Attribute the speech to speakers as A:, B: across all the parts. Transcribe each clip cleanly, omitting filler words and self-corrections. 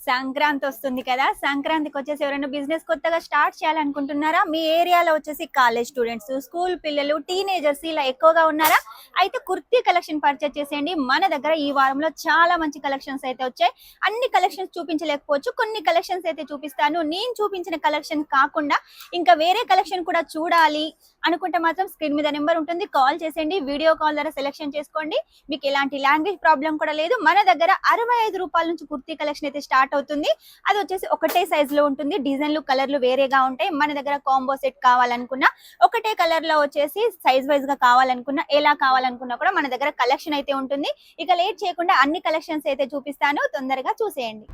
A: సంక్రాంతి వస్తుంది కదా. సంక్రాంతికి వచ్చేసి ఎవరైనా బిజినెస్ కొత్తగా స్టార్ట్ చేయాలనుకుంటున్నారా? మీ ఏరియాలో వచ్చేసి కాలేజ్ స్టూడెంట్స్, స్కూల్ పిల్లలు, టీనేజర్స్ ఇలా ఎక్కువగా ఉన్నారా? అయితే కుర్తీ కలెక్షన్ పర్చేస్ చేసేయండి. మన దగ్గర ఈ వారంలో చాలా మంచి కలెక్షన్స్ అయితే వచ్చాయి. అన్ని కలెక్షన్స్ చూపించలేకపోవచ్చు, కొన్ని కలెక్షన్స్ అయితే చూపిస్తాను. నేను చూపించిన కలెక్షన్ కాకుండా ఇంకా వేరే కలెక్షన్ కూడా చూడాలి అనుకుంటే మాత్రం స్క్రీన్ మీద నెంబర్ ఉంటుంది, కాల్ చేసేయండి. వీడియో కాల్ ద్వారా సెలెక్షన్ చేసుకోండి. మీకు ఎలాంటి లాంగ్వేజ్ ప్రాబ్లం కూడా లేదు. మన దగ్గర 65 రూపాయల నుంచి కుర్తీ కలెక్షన్ అయితే స్టార్ట్ అవుతుంది. అది వచ్చేసి ఒకటే సైజ్ లో ఉంటుంది, డిజైన్లు కలర్లు వేరేగా ఉంటాయి. మన దగ్గర కాంబో సెట్ కావాలనుకున్నా, ఒకటే కలర్ లో వచ్చేసి సైజ్ వైజ్ గా కావాలనుకున్నా, ఎలా కావాలనుకున్నా కూడా మన దగ్గర కలెక్షన్ అయితే ఉంటుంది. ఇక లేట్ చేయకుండా అన్ని కలెక్షన్స్ అయితే చూపిస్తాను, తొందరగా చూసేయండి.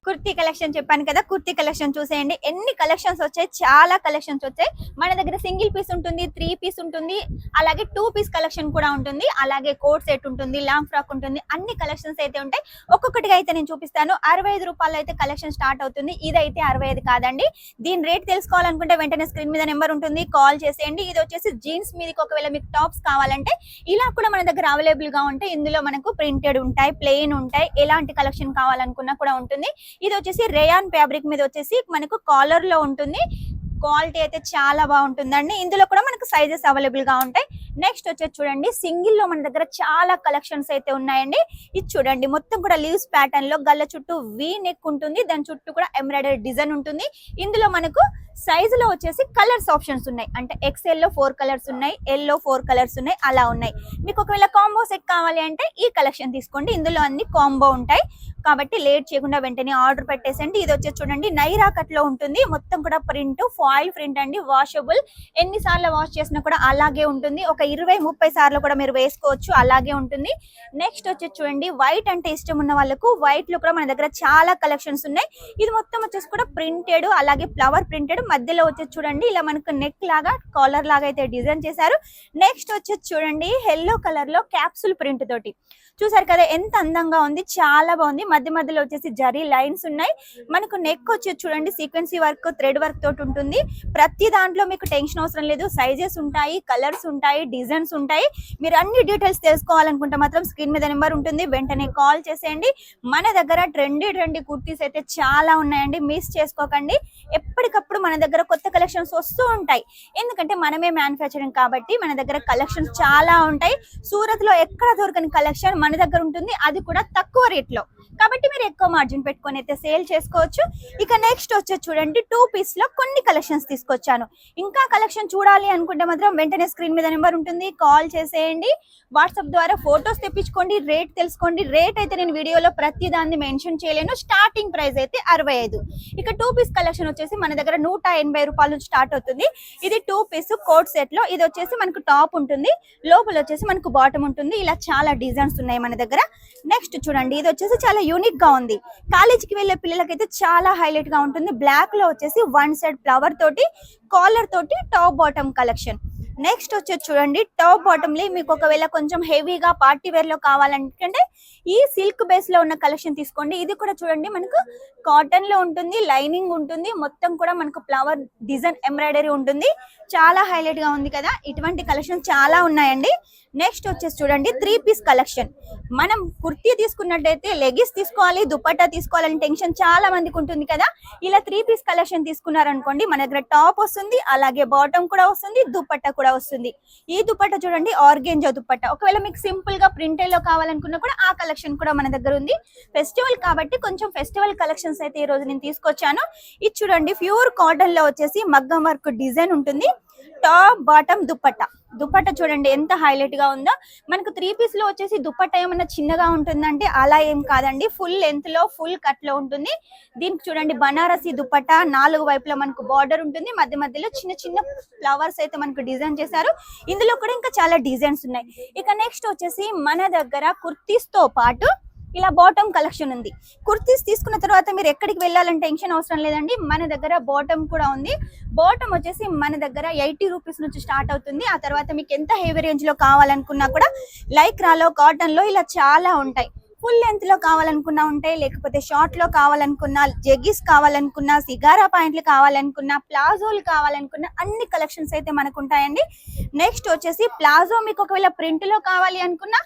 A: కుర్తీ కలెక్షన్ చెప్పాను కదా, కుర్తీ కలెక్షన్ చూసేయండి. ఎన్ని కలెక్షన్స్ వచ్చాయి, చాలా కలెక్షన్స్ వచ్చాయి. మన దగ్గర సింగిల్ పీస్ ఉంటుంది, 3 పీస్ ఉంటుంది, అలాగే 2 పీస్ కలెక్షన్ కూడా ఉంటుంది, అలాగే కోట్ సెట్ ఉంటుంది, లాంగ్ ఫ్రాక్ ఉంటుంది. అన్ని కలెక్షన్స్ అయితే ఉంటాయి. ఒక్కొక్కటిగా అయితే నేను చూపిస్తాను. 65 రూపాయలు అయితే కలెక్షన్ స్టార్ట్ అవుతుంది. ఇదైతే 65 కాదండి. దీని రేట్ తెలుసుకోవాలనుకుంటే వెంటనే స్క్రీన్ మీద నెంబర్ ఉంటుంది, కాల్ చేసేయండి. ఇది వచ్చేసి జీన్స్ మీదకి ఒకవేళ మీకు టాప్స్ కావాలంటే ఇలా కూడా మన దగ్గర అవైలబుల్ గా ఉంటాయి. ఇందులో మనకు ప్రింటెడ్ ఉంటాయి, ప్లెయిన్ ఉంటాయి, ఎలాంటి కలెక్షన్ కావాలనుకున్నా కూడా ఉంటుంది. ఇది వచ్చేసి రేయాన్ ఫ్యాబ్రిక్ మీద వచ్చేసి మనకు కాలర్ లో ఉంటుంది. క్వాలిటీ అయితే చాలా బాగుంటుందండి. ఇందులో కూడా మనకు సైజెస్ అవైలబుల్ గా ఉంటాయి. నెక్స్ట్ వచ్చేసి చూడండి, సింగిల్ లో మన దగ్గర చాలా కలెక్షన్స్ అయితే ఉన్నాయండి. ఇది చూడండి, మొత్తం కూడా లీవ్స్ ప్యాటర్న్ లో గల్ల చుట్టూ వీ నెక్ ఉంటుంది, దాని చుట్టూ కూడా ఎంబ్రాయిడరీ డిజైన్ ఉంటుంది. ఇందులో మనకు సైజ్ లో వచ్చేసి కలర్స్ ఆప్షన్స్ ఉన్నాయి. అంటే ఎక్స్ఎల్ లో 4 కలర్స్ ఉన్నాయి, ఎల్ లో 4 కలర్స్ ఉన్నాయి, అలా ఉన్నాయి. మీకు ఒకవేళ కాంబో సెట్ కావాలి అంటే ఈ కలెక్షన్ తీసుకోండి. ఇందులో అన్ని కాంబో ఉంటాయి కాబట్టి లేట్ చేయకుండా వెంటనే ఆర్డర్ పెట్టేసండి. ఇది వచ్చేసి చూడండి, నైరా కట్ లో ఉంటుంది. మొత్తం కూడా ప్రింట్, ఫాయిల్ ప్రింట్ అండి, వాషబుల్. ఎన్నిసార్లు వాష్ చేసినా కూడా అలాగే ఉంటుంది. ఒక 20-30 సార్లు కూడా మీరు వేసుకోవచ్చు, అలాగే ఉంటుంది. నెక్స్ట్ వచ్చేసి చూడండి, వైట్ అంటే ఇష్టం ఉన్న వాళ్ళకు వైట్ లో కూడా మన దగ్గర చాలా కలెక్షన్స్ ఉన్నాయి. ఇది మొత్తం వచ్చేసి కూడా ప్రింటెడ్, అలాగే ఫ్లవర్ ప్రింటెడ్. మధ్యలో వచ్చేసి చూడండి, ఇలా మనకు నెక్ లాగా కాలర్ లాగా అయితే డిజైన్ చేశారు. నెక్స్ట్ వచ్చేసి చూడండి, ఎల్లో కలర్ లో క్యాప్సూల్ ప్రింట్ తోటి చూసారు కదా, ఎంత అందంగా ఉంది, చాలా బాగుంది. మధ్య మధ్యలో వచ్చేసి జరీ లైన్స్ ఉన్నాయి. మనకు నెక్ వచ్చేసి చూడండి, సీక్వెన్సీ వర్క్, థ్రెడ్ వర్క్ తోటి ఉంటుంది. ప్రతి దాంట్లో మీకు టెన్షన్ అవసరం లేదు. సైజెస్ ఉంటాయి, కలర్స్ ఉంటాయి, డిజైన్స్ ఉంటాయి. మీరు అన్ని డీటెయిల్స్ తెలుసుకోవాలనుకుంటే మాత్రం స్క్రీన్ మీద నెంబర్ ఉంటుంది, వెంటనే కాల్ చేసేయండి. మన దగ్గర ట్రెండీ కుర్తీస్ అయితే చాలా ఉన్నాయండి, మిస్ చేసుకోకండి. ఎప్పటికప్పుడు మన దగ్గర కొత్త కలెక్షన్స్ వస్తూ ఉంటాయి. ఎందుకంటే మనమే మ్యానుఫ్యాక్చరింగ్ కాబట్టి మన దగ్గర కలెక్షన్స్ చాలా ఉంటాయి. సూరత్ లో ఎక్కడ దొరకని కలెక్షన్ మన దగ్గర ఉంటుంది, అది కూడా తక్కువ రేట్ లో. కాబట్టి మీరు ఎక్కువ మార్జిన్ పెట్టుకొని అయితే సేల్ చేసుకోవచ్చు. ఇక నెక్స్ట్ వచ్చేసి చూడండి, 2 పీస్ లో కొన్ని కలెక్షన్స్ తీసుకొచ్చాను. ఇంకా కలెక్షన్ చూడాలి అనుకుంటే మాత్రం వెంటనే స్క్రీన్ మీద నెంబర్ ఉంటుంది, కాల్ చేసేయండి. వాట్సాప్ ద్వారా ఫొటోస్ తెప్పించుకోండి, రేట్ తెలుసుకోండి. రేట్ అయితే నేను వీడియోలో ప్రతి దాన్ని మెన్షన్ చేయలేను. స్టార్టింగ్ ప్రైస్ అయితే 65. ఇక 2 పీస్ కలెక్షన్ వచ్చేసి మన దగ్గర 180 రూపాయల నుంచి స్టార్ట్ అవుతుంది. ఇది 2 పీస్ కోట్ సెట్ లో. ఇది వచ్చేసి మనకు టాప్ ఉంటుంది, లోపల వచ్చేసి మనకు బాటమ్ ఉంటుంది. ఇలా చాలా డిజైన్స్ ఉన్నాయి మన దగ్గర. నెక్స్ట్ చూడండి, ఇది వచ్చేసి చాలా యూనిక్ గా ఉంది. కాలేజీకి వెళ్లే పిల్లలకైతే చాలా హైలైట్ గా ఉంటుంది. బ్లాక్ లో వచ్చేసి 1 సైడ్ ఫ్లవర్ తోటి, కాలర్ తోటి టాప్ బాటమ్ కలెక్షన్. నెక్స్ట్ వచ్చేసి చూడండి, టాప్ బాటమ్ లో మీకు ఒకవేళ కొంచెం హెవీగా పార్టీ వేర్ లో కావాలంటే ఈ సిల్క్ బేస్ లో ఉన్న కలెక్షన్ తీసుకోండి. ఇది కూడా చూడండి, మనకు కాటన్ లో ఉంటుంది, లైనింగ్ ఉంటుంది, మొత్తం కూడా మనకు ఫ్లవర్ డిజైన్ ఎంబ్రాయిడరీ ఉంటుంది. చాలా హైలైట్ గా ఉంది కదా. ఇటువంటి కలెక్షన్ చాలా ఉన్నాయండి. నెక్స్ట్ వచ్చేసి చూడండి, 3 పీస్ కలెక్షన్. మనం కుర్తీ తీసుకున్నట్టయితే లెగిన్స్ తీసుకోవాలి, దుపట్టా తీసుకోవాలని టెన్షన్ చాలా మందికి ఉంటుంది కదా. ఇలా 3 పీస్ కలెక్షన్ తీసుకున్నారనుకోండి, మన దగ్గర టాప్ వస్తుంది, అలాగే బాటమ్ కూడా వస్తుంది, దుపట్టా కూడా వస్తుంది. ఈ దుపట్టా చూడండి, ఆర్గెంజా దుపట్టా. ఒకవేళ మీకు సింపుల్ గా ప్రింటెడ్ లో కావాలనుకున్నా కూడా ఆ కలెక్షన్ కూడా మన దగ్గర ఉంది. ఫెస్టివల్ కాబట్టి కొంచెం ఫెస్టివల్ కలెక్షన్స్ అయితే ఈ రోజు నేను తీసుకొచ్చాను. ఇది చూడండి, ప్యూర్ కాటన్ లో వచ్చేసి మగ్గం వర్క్ డిజైన్ ఉంటుంది. టాప్ బాటమ్ దుపట్టా చూడండి ఎంత హైలైట్ గా ఉందో. మనకు 3 పీస్ లో వచ్చేసి దుపట్టా ఏమన్నా చిన్నగా ఉంటుందంటే అలా ఏం కాదండి, ఫుల్ లెంత్ లో ఫుల్ కట్ లో ఉంటుంది. దీనికి చూడండి, బనారసి దుపట్టా, 4 వైపులా మనకు బార్డర్ ఉంటుంది, మధ్య మధ్యలో చిన్న చిన్న ఫ్లవర్స్ అయితే మనకు డిజైన్ చేశారు. ఇందులో కూడా ఇంకా చాలా డిజైన్స్ ఉన్నాయి. ఇక నెక్స్ట్ వచ్చేసి మన దగ్గర కుర్తీస్ తో పాటు ఇలా బాటమ్ కలెక్షన్ ఉంది. కుర్తీస్ తీసుకున్న తర్వాత మీరు ఎక్కడికి వెళ్ళాలంటే టెన్షన్ అవసరం లేదండి, మన దగ్గర బాటమ్ కూడా ఉంది. బాటమ్ వచ్చేసి మన దగ్గర 80 రూపీస్ నుంచి స్టార్ట్ అవుతుంది. ఆ తర్వాత మీకు ఎంత హెవీ రేంజ్ లో కావాలనుకున్నా కూడా లైక్రాలో, కాటన్ లో ఇలా చాలా ఉంటాయి. ఫుల్ లెంత్ లో కావాలనుకున్నా ఉంటాయి, లేకపోతే షార్ట్ లో కావాలనుకున్నా, జెగ్గిస్ కావాలనుకున్నా, సిగారా పాయింట్లు కావాలనుకున్నా, ప్లాజోలు కావాలనుకున్నా అన్ని కలెక్షన్స్ అయితే మనకు ఉంటాయండి. నెక్స్ట్ వచ్చేసి ప్లాజో మీకు ఒకవేళ ప్రింట్ లో కావాలి అనుకున్నా,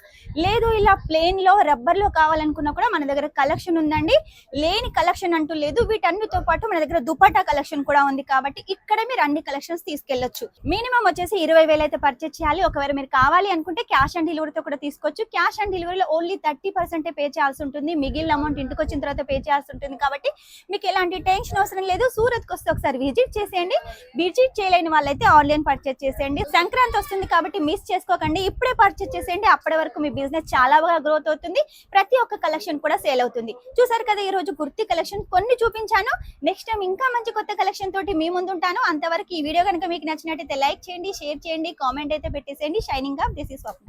A: లేదు ఇలా ప్లేన్ లో రబ్బర్ లో కావాలనుకున్నా కూడా మన దగ్గర కలెక్షన్ ఉందండి. లేని కలెక్షన్ అంటూ లేదు. వీటన్నిటితో పాటు మన దగ్గర దుపట్టా కలెక్షన్ కూడా ఉంది, కాబట్టి ఇక్కడ మీరు అన్ని కలెక్షన్స్ తీసుకెళ్లొచ్చు. మినిమం వచ్చేసి 20,000 అయితే పర్చేస్ చేయాలి. ఒకవేళ మీరు కావాలి అనుకుంటే క్యాష్ ఆన్ డెలివరీతో కూడా తీసుకోవచ్చు. క్యాష్ ఆన్ డెలివరీలో ఓన్లీ 30% పే చేయాల్సి ఉంటుంది. మిగిలిన అమౌంట్ ఇంటికి వచ్చిన తర్వాత పే చేయాల్సి ఉంటుంది. కాబట్టి మీకు ఎలాంటి టెన్షన్ అవసరం లేదు. సూరత్ కి వస్తే ఒకసారి విజిట్ చేసేయండి. విజిట్ చేయలేని వాళ్ళైతే ఆన్లైన్ పర్చేస్ చేసేయండి. సంక్రాంతి వస్తుంది కాబట్టి మిస్ చేసుకోకండి. ఇప్పుడే పర్చేస్ చేసేయండి. అప్పటి వరకు మీ బిజినెస్ చాలా బాగా గ్రోత్ అవుతుంది. ప్రతి ఒక్క కలెక్షన్ కూడా సేల్ అవుతుంది. చూసారు కదా, ఈ రోజు కుర్తీ కలెక్షన్ కొన్ని చూపించాను. నెక్స్ట్ టైం ఇంకా మంచి కొత్త కలెక్షన్ తోటి మీ ముందు ఉంటాను. అంతవరకు ఈ వీడియో కనుక మీకు నచ్చినట్టయితే లైక్ చేయండి, షేర్ చేయండి, కామెంట్ అయితే పెట్టేసేయండి. Shining up, this is Swapna.